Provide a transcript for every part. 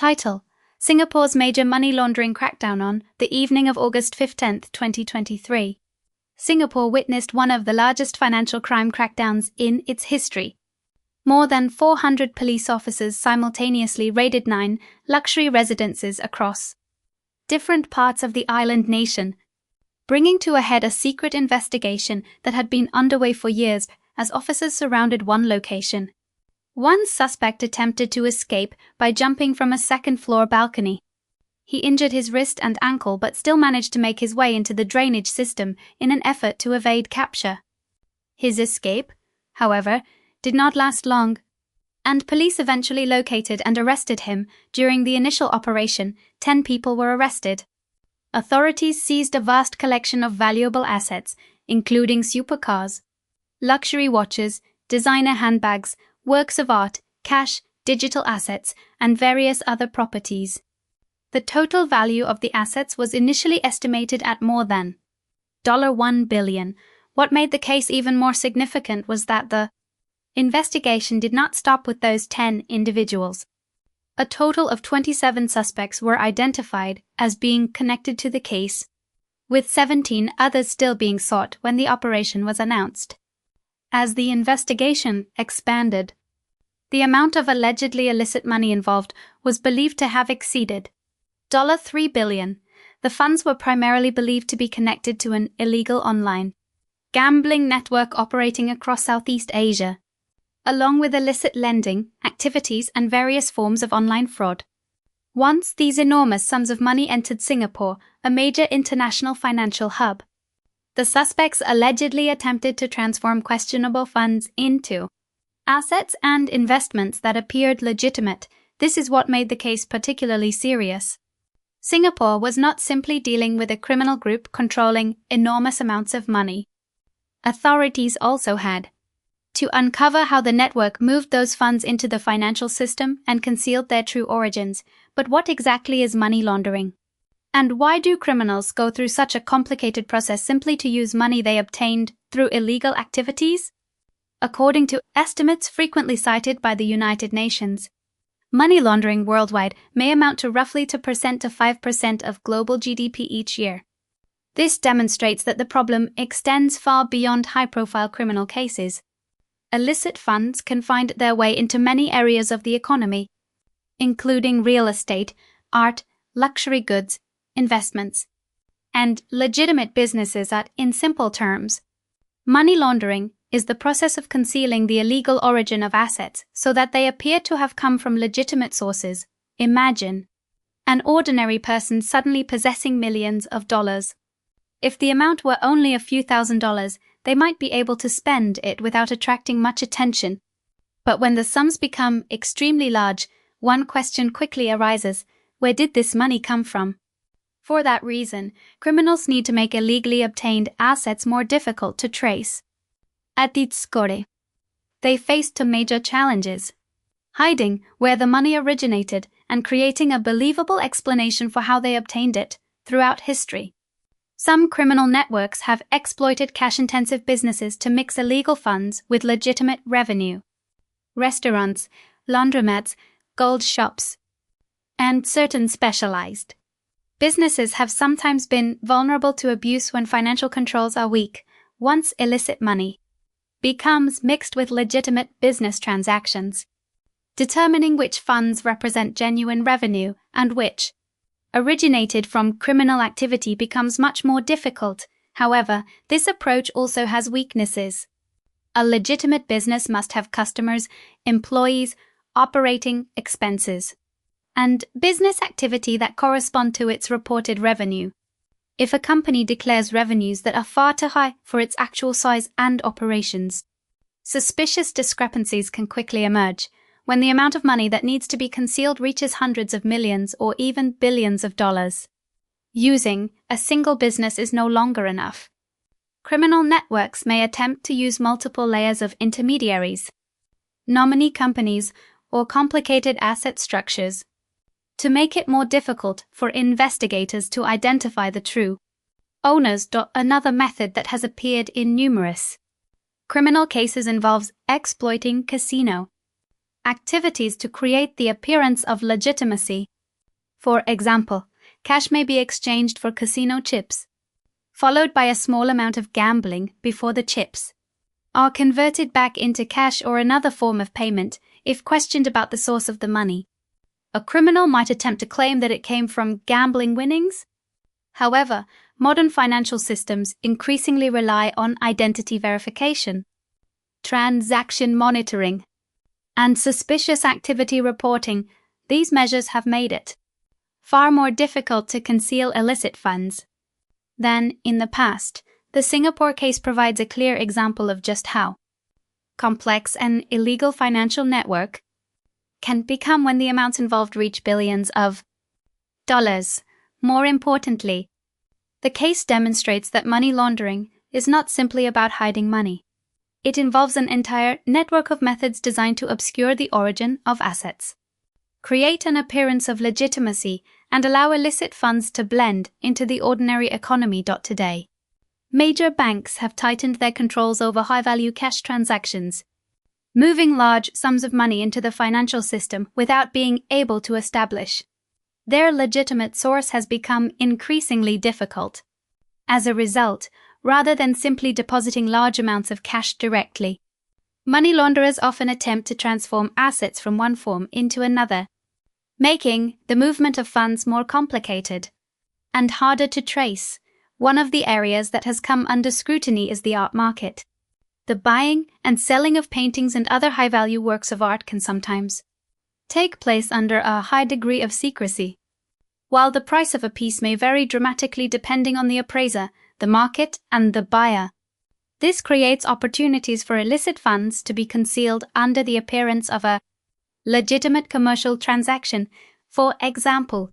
Title: Singapore's major money laundering crackdown on the evening of August 15, 2023. Singapore witnessed one of the largest financial crime crackdowns in its history. More than 400 police officers simultaneously raided 9 luxury residences across different parts of the island nation, bringing to a head a secret investigation that had been underway for years as officers surrounded one location. One suspect attempted to escape by jumping from a second-floor balcony. He injured his wrist and ankle but still managed to make his way into the drainage system in an effort to evade capture. His escape, however, did not last long, and police eventually located and arrested him. During the initial operation, 10 people were arrested. Authorities seized a vast collection of valuable assets, including supercars, luxury watches, designer handbags, works of art, cash, digital assets, and various other properties. The total value of the assets was initially estimated at more than $1 billion. What made the case even more significant was that the investigation did not stop with those 10 individuals. A total of 27 suspects were identified as being connected to the case, with 17 others still being sought when the operation was announced. As the investigation expanded, the amount of allegedly illicit money involved was believed to have exceeded $3 billion. The funds were primarily believed to be connected to an illegal online gambling network operating across Southeast Asia, along with illicit lending activities and various forms of online fraud. Once these enormous sums of money entered Singapore, a major international financial hub, the suspects allegedly attempted to transform questionable funds into assets and investments that appeared legitimate. This is what made the case particularly serious. Singapore was not simply dealing with a criminal group controlling enormous amounts of money. Authorities also had to uncover how the network moved those funds into the financial system and concealed their true origins. But what exactly is money laundering? And why do criminals go through such a complicated process simply to use money they obtained through illegal activities? According to estimates frequently cited by the United Nations, money laundering worldwide may amount to roughly 2% to 5% of global GDP each year. This demonstrates that the problem extends far beyond high-profile criminal cases. Illicit funds can find their way into many areas of the economy, including real estate, art, luxury goods, investments, and legitimate businesses. In simple terms, money laundering is the process of concealing the illegal origin of assets so that they appear to have come from legitimate sources. Imagine an ordinary person suddenly possessing millions of dollars. If the amount were only a few $1,000s, they might be able to spend it without attracting much attention. But when the sums become extremely large, one question quickly arises: where did this money come from? For that reason, criminals need to make illegally obtained assets more difficult to trace. At its core, they faced 2 major challenges: hiding where the money originated and creating a believable explanation for how they obtained it. Throughout history, some criminal networks have exploited cash-intensive businesses to mix illegal funds with legitimate revenue. Restaurants, laundromats, gold shops, and certain specialized businesses have sometimes been vulnerable to abuse when financial controls are weak. Once illicit money becomes mixed with legitimate business transactions, determining which funds represent genuine revenue and which originated from criminal activity becomes much more difficult. However, this approach also has weaknesses. A legitimate business must have customers, employees, operating expenses, and business activity that correspond to its reported revenue. If a company declares revenues that are far too high for its actual size and operations, suspicious discrepancies can quickly emerge. When the amount of money that needs to be concealed reaches hundreds of millions or even billions of dollars, using a single business is no longer enough. Criminal networks may attempt to use multiple layers of intermediaries, nominee companies, or complicated asset structures to make it more difficult for investigators to identify the true owners. Another method that has appeared in numerous criminal cases involves exploiting casino activities to create the appearance of legitimacy. For example, cash may be exchanged for casino chips, followed by a small amount of gambling before the chips are converted back into cash or another form of payment if questioned about the source of the money. A criminal might attempt to claim that it came from gambling winnings. However, modern financial systems increasingly rely on identity verification, transaction monitoring, and suspicious activity reporting. These measures have made it far more difficult to conceal illicit funds than in the past. The Singapore case provides a clear example of just how complex an illegal financial network can become when the amounts involved reach billions of dollars. More importantly, the case demonstrates that money laundering is not simply about hiding money. It involves an entire network of methods designed to obscure the origin of assets, create an appearance of legitimacy, and allow illicit funds to blend into the ordinary economy. Today, major banks have tightened their controls over high-value cash transactions, moving large sums of money into the financial system without being able to establish their legitimate source has become increasingly difficult. As a result, rather than simply depositing large amounts of cash directly, money launderers often attempt to transform assets from one form into another, making the movement of funds more complicated and harder to trace. One of the areas that has come under scrutiny is the art market. The buying and selling of paintings and other high-value works of art can sometimes take place under a high degree of secrecy. While the price of a piece may vary dramatically depending on the appraiser, the market, and the buyer, this creates opportunities for illicit funds to be concealed under the appearance of a legitimate commercial transaction. For example,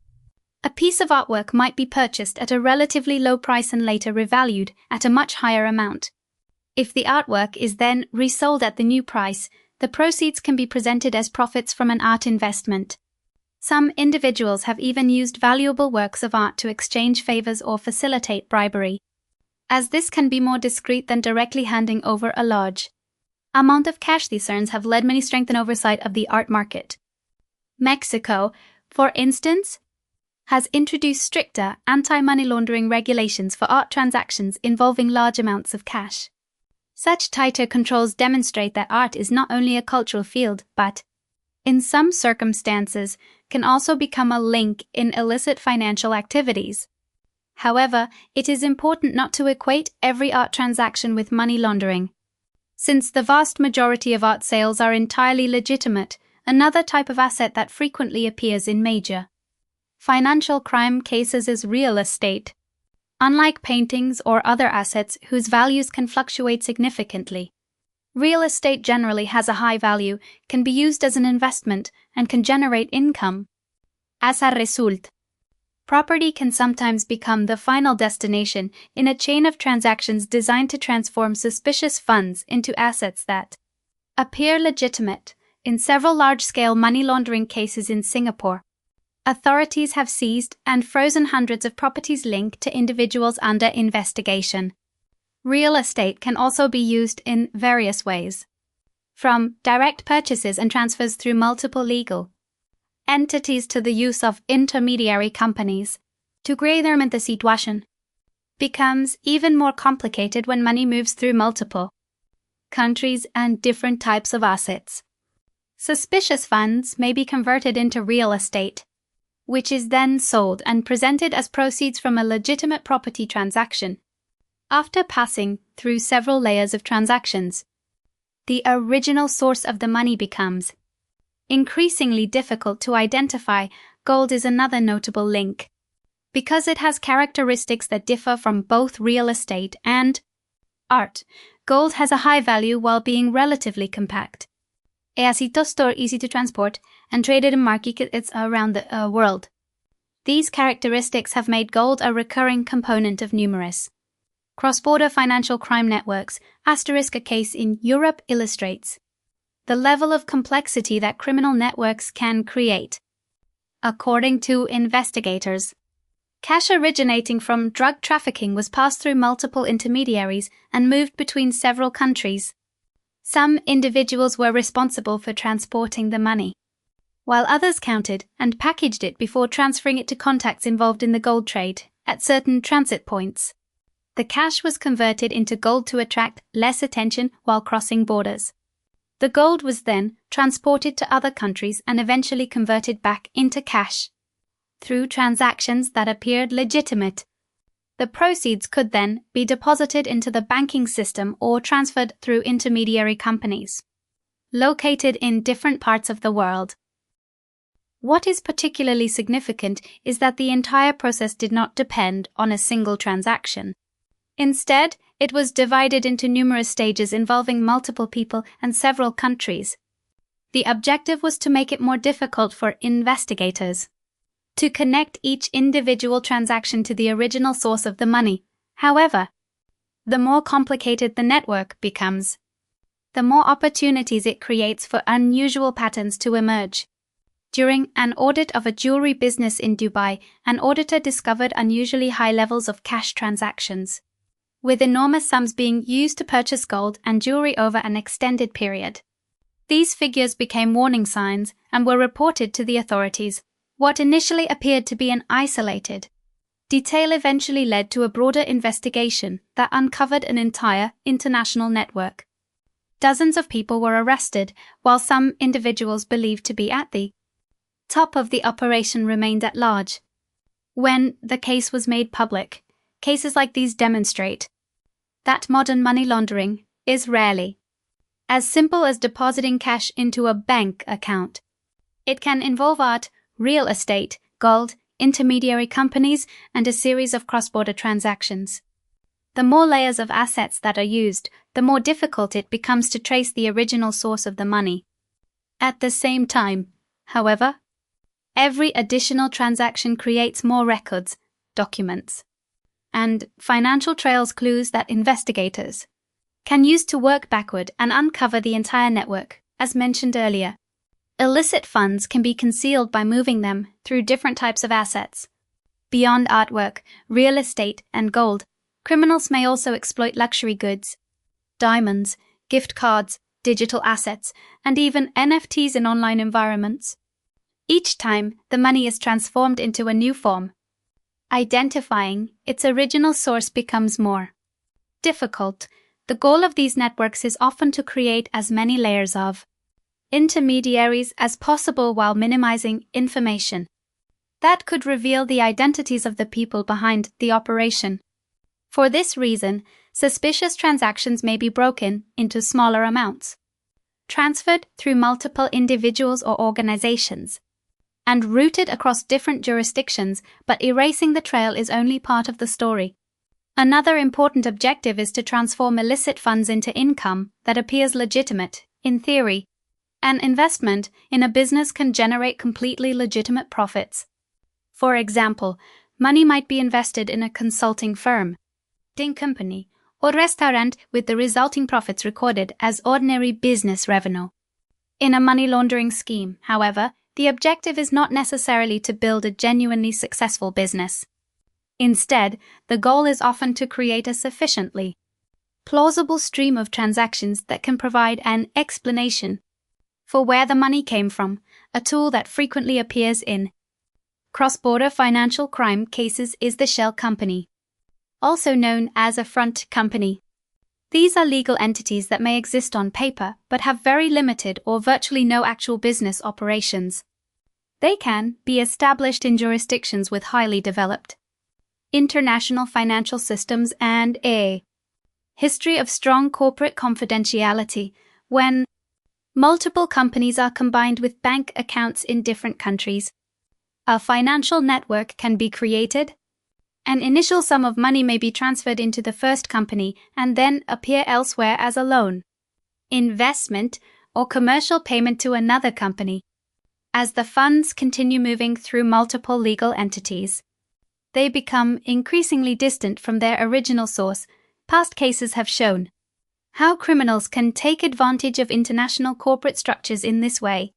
a piece of artwork might be purchased at a relatively low price and later revalued at a much higher amount. If the artwork is then resold at the new price, the proceeds can be presented as profits from an art investment. Some individuals have even used valuable works of art to exchange favors or facilitate bribery, as this can be more discreet than directly handing over a large amount of cash. These concerns have led many to strengthen oversight of the art market. Mexico, for instance, has introduced stricter anti-money laundering regulations for art transactions involving large amounts of cash. Such tighter controls demonstrate that art is not only a cultural field, but, in some circumstances, can also become a link in illicit financial activities. However, it is important not to equate every art transaction with money laundering. Since the vast majority of art sales are entirely legitimate, another type of asset that frequently appears in major financial crime cases is real estate. Unlike paintings or other assets whose values can fluctuate significantly, real estate generally has a high value, can be used as an investment, and can generate income. As a result, property can sometimes become the final destination in a chain of transactions designed to transform suspicious funds into assets that appear legitimate. In several large-scale money laundering cases in Singapore, authorities have seized and frozen hundreds of properties linked to individuals under investigation. Real estate can also be used in various ways, from direct purchases and transfers through multiple legal entities to the use of intermediary companies. To create the situation becomes even more complicated when money moves through multiple countries and different types of assets. Suspicious funds may be converted into real estate, which is then sold and presented as proceeds from a legitimate property transaction. After passing through several layers of transactions, the original source of the money becomes increasingly difficult to identify. Gold is another notable link, because it has characteristics that differ from both real estate and art. Gold has a high value while being relatively compact. Easy to transport and traded in markets around the world. These characteristics have made gold a recurring component of numerous cross-border financial crime networks. A case in Europe illustrates the level of complexity that criminal networks can create. According to investigators, cash originating from drug trafficking was passed through multiple intermediaries and moved between several countries. Some individuals were responsible for transporting the money, while others counted and packaged it before transferring it to contacts involved in the gold trade at certain transit points. The cash was converted into gold to attract less attention while crossing borders. The gold was then transported to other countries and eventually converted back into cash through transactions that appeared legitimate. The proceeds could then be deposited into the banking system or transferred through intermediary companies located in different parts of the world. What is particularly significant is that the entire process did not depend on a single transaction. Instead, it was divided into numerous stages involving multiple people and several countries. The objective was to make it more difficult for investigators to connect each individual transaction to the original source of the money. However, the more complicated the network becomes, the more opportunities it creates for unusual patterns to emerge. During an audit of a jewelry business in Dubai, an auditor discovered unusually high levels of cash transactions, with enormous sums being used to purchase gold and jewelry over an extended period. These figures became warning signs and were reported to the authorities. What initially appeared to be an isolated detail eventually led to a broader investigation that uncovered an entire international network. Dozens of people were arrested, while some individuals believed to be at the top of the operation remained at large. When the case was made public, cases like these demonstrate that modern money laundering is rarely as simple as depositing cash into a bank account. It can involve art, real estate, gold, intermediary companies, and a series of cross-border transactions. The more layers of assets that are used, the more difficult it becomes to trace the original source of the money. At the same time, however, every additional transaction creates more records, documents, and financial trails clues that investigators can use to work backward and uncover the entire network, as mentioned earlier. Illicit funds can be concealed by moving them through different types of assets. Beyond artwork, real estate, and gold, criminals may also exploit luxury goods, diamonds, gift cards, digital assets, and even NFTs in online environments. Each time, the money is transformed into a new form. Identifying its original source becomes more difficult. The goal of these networks is often to create as many layers of intermediaries as possible while minimizing information that could reveal the identities of the people behind the operation. For this reason, suspicious transactions may be broken into smaller amounts, transferred through multiple individuals or organizations, and routed across different jurisdictions, but erasing the trail is only part of the story. Another important objective is to transform illicit funds into income that appears legitimate. In theory, an investment in a business can generate completely legitimate profits. For example, money might be invested in a consulting firm, company, or restaurant with the resulting profits recorded as ordinary business revenue. In a money laundering scheme, however, the objective is not necessarily to build a genuinely successful business. Instead, the goal is often to create a sufficiently plausible stream of transactions that can provide an explanation for where the money came from, a tool that frequently appears in cross-border financial crime cases is the shell company, also known as a front company. These are legal entities that may exist on paper but have very limited or virtually no actual business operations. They can be established in jurisdictions with highly developed international financial systems and a history of strong corporate confidentiality. When multiple companies are combined with bank accounts in different countries, a financial network can be created. An initial sum of money may be transferred into the first company and then appear elsewhere as a loan, investment, or commercial payment to another company. As the funds continue moving through multiple legal entities, they become increasingly distant from their original source. Past cases have shown how criminals can take advantage of international corporate structures in this way.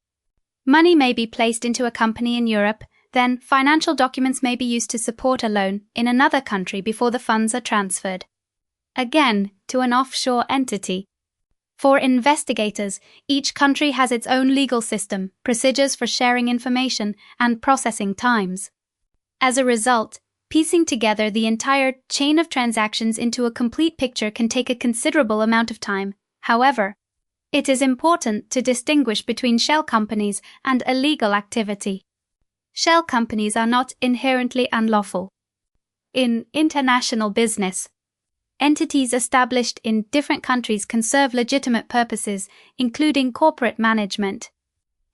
Money may be placed into a company in Europe, then financial documents may be used to support a loan in another country before the funds are transferred again to an offshore entity. For investigators, each country has its own legal system, procedures for sharing information, and processing times. As a result, piecing together the entire chain of transactions into a complete picture can take a considerable amount of time. However, it is important to distinguish between shell companies and illegal activity. Shell companies are not inherently unlawful. In international business, entities established in different countries can serve legitimate purposes, including corporate management,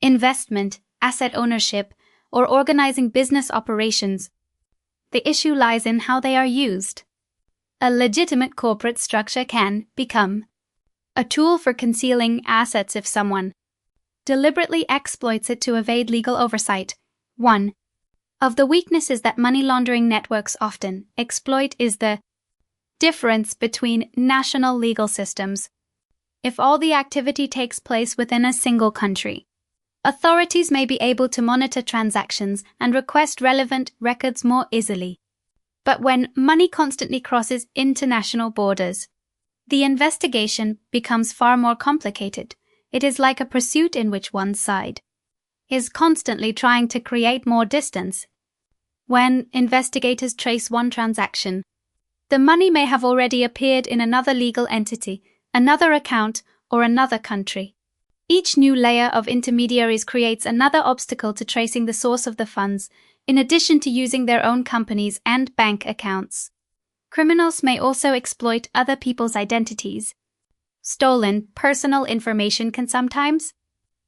investment, asset ownership, or organizing business operations. The issue lies in how they are used. A legitimate corporate structure can become a tool for concealing assets if someone deliberately exploits it to evade legal oversight. One of the weaknesses that money laundering networks often exploit is the difference between national legal systems. If all the activity takes place within a single country, authorities may be able to monitor transactions and request relevant records more easily. But when money constantly crosses international borders, the investigation becomes far more complicated. It is like a pursuit in which one side is constantly trying to create more distance. When investigators trace one transaction, the money may have already appeared in another legal entity, another account, or another country. Each new layer of intermediaries creates another obstacle to tracing the source of the funds, in addition to using their own companies and bank accounts. Criminals may also exploit other people's identities. Stolen personal information can sometimes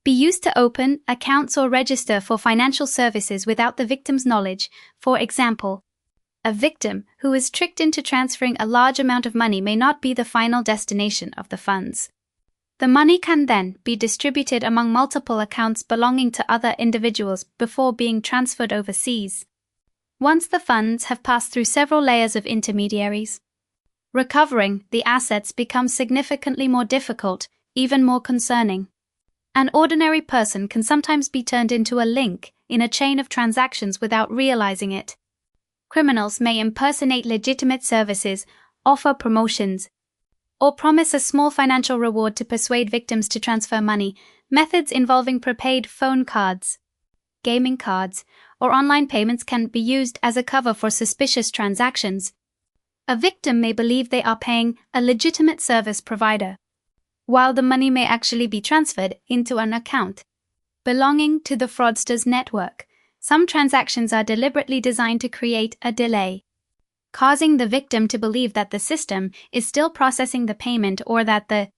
be used to open accounts or register for financial services without the victim's knowledge. For example, a victim who is tricked into transferring a large amount of money may not be the final destination of the funds. The money can then be distributed among multiple accounts belonging to other individuals before being transferred overseas. Once the funds have passed through several layers of intermediaries, recovering the assets becomes significantly more difficult, even more concerning. An ordinary person can sometimes be turned into a link in a chain of transactions without realizing it. Criminals may impersonate legitimate services, offer promotions, or promise a small financial reward to persuade victims to transfer money. Methods involving prepaid phone cards, gaming cards, or online payments can be used as a cover for suspicious transactions. A victim may believe they are paying a legitimate service provider, while the money may actually be transferred into an account belonging to the fraudster's network. Some transactions are deliberately designed to create a delay, causing the victim to believe that the system is still processing the payment or that the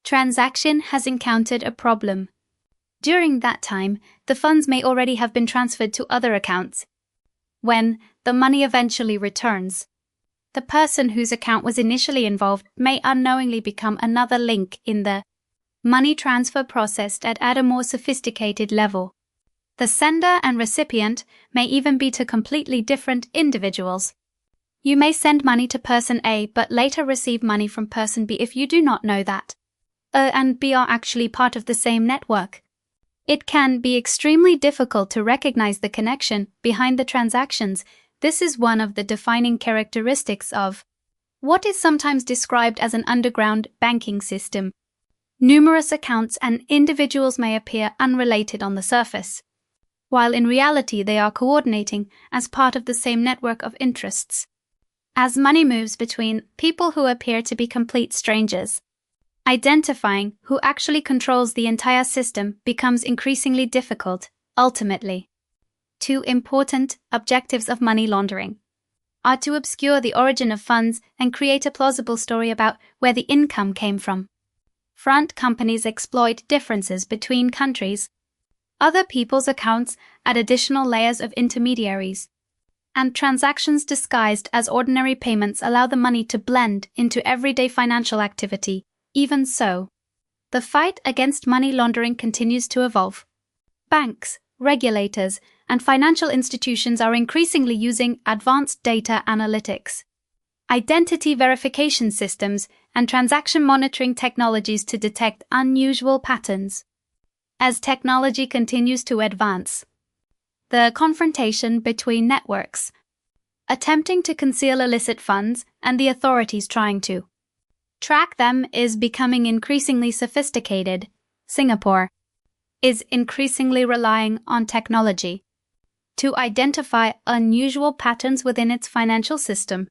transaction has encountered a problem. During that time, the funds may already have been transferred to other accounts. When the money eventually returns, the person whose account was initially involved may unknowingly become another link in the money transfer process at a more sophisticated level. The sender and recipient may even be to completely different individuals. You may send money to person A but later receive money from person B if you do not know that A and B are actually part of the same network. It can be extremely difficult to recognize the connection behind the transactions. This is one of the defining characteristics of what is sometimes described as an underground banking system. Numerous accounts and individuals may appear unrelated on the surface, while in reality they are coordinating as part of the same network of interests. As money moves between people who appear to be complete strangers, identifying who actually controls the entire system becomes increasingly difficult. Ultimately, two important objectives of money laundering are to obscure the origin of funds and create a plausible story about where the income came from. Front companies exploit differences between countries, other people's accounts add additional layers of intermediaries, and transactions disguised as ordinary payments allow the money to blend into everyday financial activity. Even so, the fight against money laundering continues to evolve. Banks, regulators, and financial institutions are increasingly using advanced data analytics, identity verification systems, and transaction monitoring technologies to detect unusual patterns. As technology continues to advance, the confrontation between networks attempting to conceal illicit funds and the authorities trying to track them is becoming increasingly sophisticated. Singapore is increasingly relying on technology to identify unusual patterns within its financial system.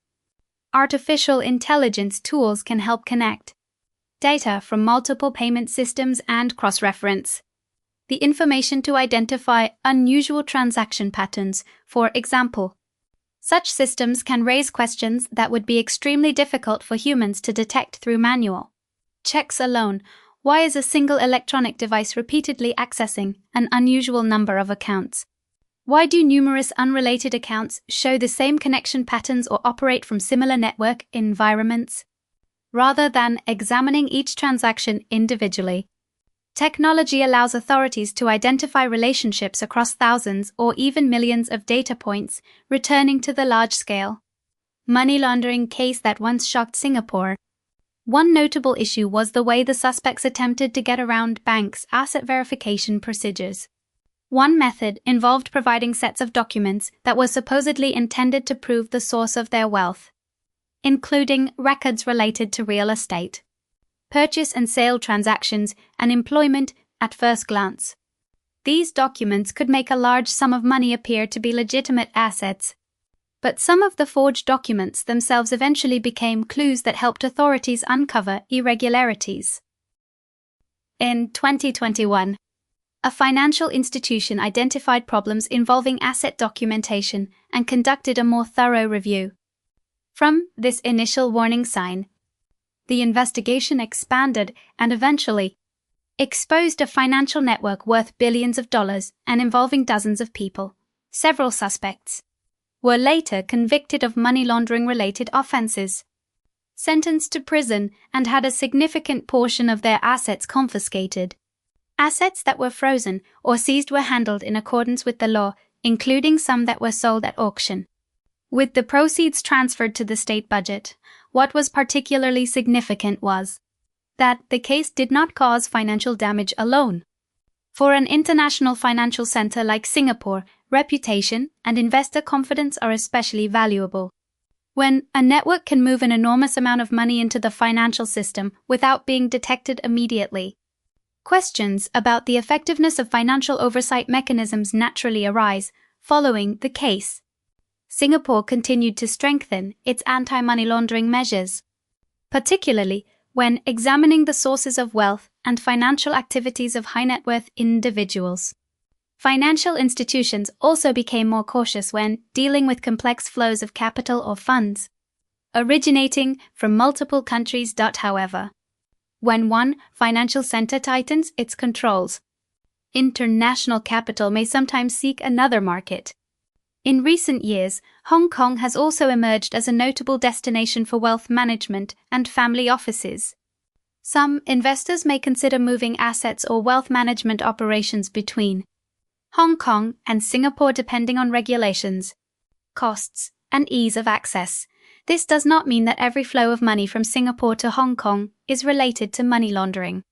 Artificial intelligence tools can help connect data from multiple payment systems and cross-reference the information to identify unusual transaction patterns. For example, such systems can raise questions that would be extremely difficult for humans to detect through manual checks alone. Why is a single electronic device repeatedly accessing an unusual number of accounts? Why do numerous unrelated accounts show the same connection patterns or operate from similar network environments? Rather than examining each transaction individually, technology allows authorities to identify relationships across thousands or even millions of data points, returning to the large-scale money laundering case that once shocked Singapore. One notable issue was the way the suspects attempted to get around banks' asset verification procedures. One method involved providing sets of documents that were supposedly intended to prove the source of their wealth, including records related to real estate, purchase and sale transactions, and employment at first glance. These documents could make a large sum of money appear to be legitimate assets, but some of the forged documents themselves eventually became clues that helped authorities uncover irregularities. In 2021, a financial institution identified problems involving asset documentation and conducted a more thorough review. From this initial warning sign, the investigation expanded and eventually exposed a financial network worth billions of dollars and involving dozens of people. Several suspects were later convicted of money laundering-related offenses, sentenced to prison, and had a significant portion of their assets confiscated. Assets that were frozen or seized were handled in accordance with the law, including some that were sold at auction, with the proceeds transferred to the state budget. What was particularly significant was that the case did not cause financial damage alone. For an international financial center like Singapore, reputation and investor confidence are especially valuable. When a network can move an enormous amount of money into the financial system without being detected immediately, questions about the effectiveness of financial oversight mechanisms naturally arise. Following the case, Singapore continued to strengthen its anti-money laundering measures, particularly when examining the sources of wealth and financial activities of high-net-worth individuals. Financial institutions also became more cautious when dealing with complex flows of capital or funds originating from multiple countries. However, when one financial center tightens its controls, international capital may sometimes seek another market. In recent years, Hong Kong has also emerged as a notable destination for wealth management and family offices. Some investors may consider moving assets or wealth management operations between Hong Kong and Singapore depending on regulations, costs, and ease of access. This does not mean that every flow of money from Singapore to Hong Kong is related to money laundering.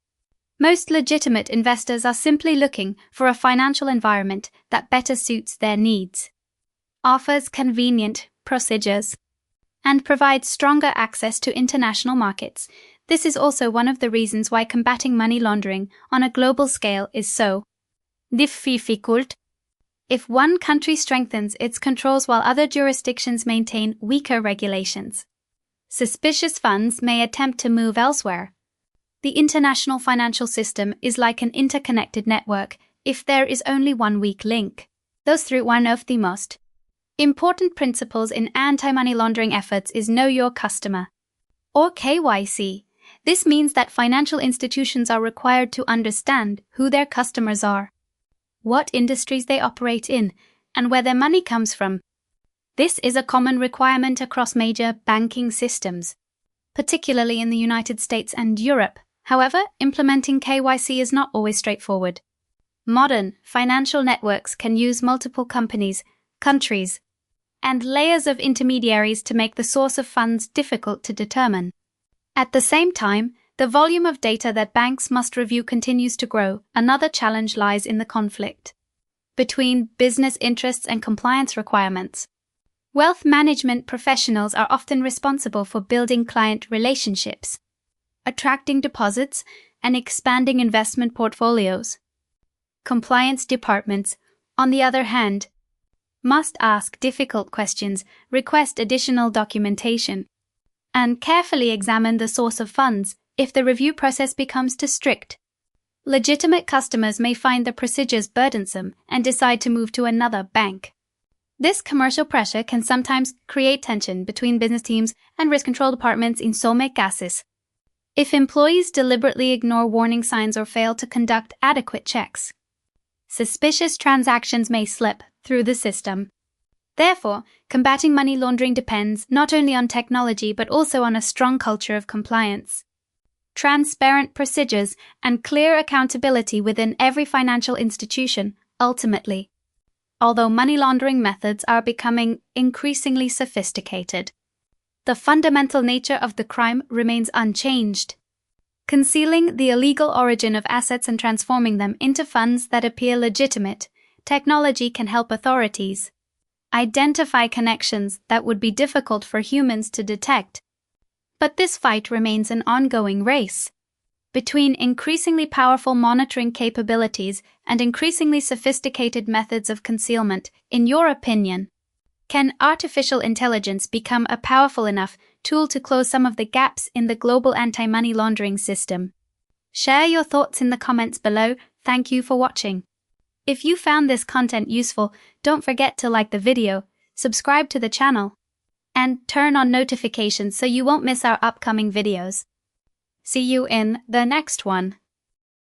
Most legitimate investors are simply looking for a financial environment that better suits their needs, offers convenient procedures, and provides stronger access to international markets. This is also one of the reasons why combating money laundering on a global scale is so difficult. If one country strengthens its controls while other jurisdictions maintain weaker regulations, suspicious funds may attempt to move elsewhere. The international financial system is like an interconnected network. If there is only one weak link, those through one of the most important principles in anti-money laundering efforts is Know Your Customer, or KYC. This means that financial institutions are required to understand who their customers are, what industries they operate in, and where their money comes from. This is a common requirement across major banking systems, particularly in the United States and Europe. However, implementing KYC is not always straightforward. Modern financial networks can use multiple companies, countries, and layers of intermediaries to make the source of funds difficult to determine. At the same time, the volume of data that banks must review continues to grow. Another challenge lies in the conflict between business interests and compliance requirements. Wealth management professionals are often responsible for building client relationships, attracting deposits, and expanding investment portfolios. Compliance departments, on the other hand, must ask difficult questions, request additional documentation, and carefully examine the source of funds if the review process becomes too strict. Legitimate customers may find the procedures burdensome and decide to move to another bank. This commercial pressure can sometimes create tension between business teams and risk control departments in some cases. If employees deliberately ignore warning signs or fail to conduct adequate checks, suspicious transactions may slip through the system. Therefore, combating money laundering depends not only on technology but also on a strong culture of compliance. Transparent procedures and clear accountability within every financial institution, ultimately. Although money laundering methods are becoming increasingly sophisticated, the fundamental nature of the crime remains unchanged. Concealing the illegal origin of assets and transforming them into funds that appear legitimate, technology can help authorities identify connections that would be difficult for humans to detect. But this fight remains an ongoing race between increasingly powerful monitoring capabilities and increasingly sophisticated methods of concealment. In your opinion, can artificial intelligence become a powerful enough tool to close some of the gaps in the global anti-money laundering system? Share your thoughts in the comments below. Thank you for watching. If you found this content useful, don't forget to like the video, subscribe to the channel, and turn on notifications so you won't miss our upcoming videos. See you in the next one.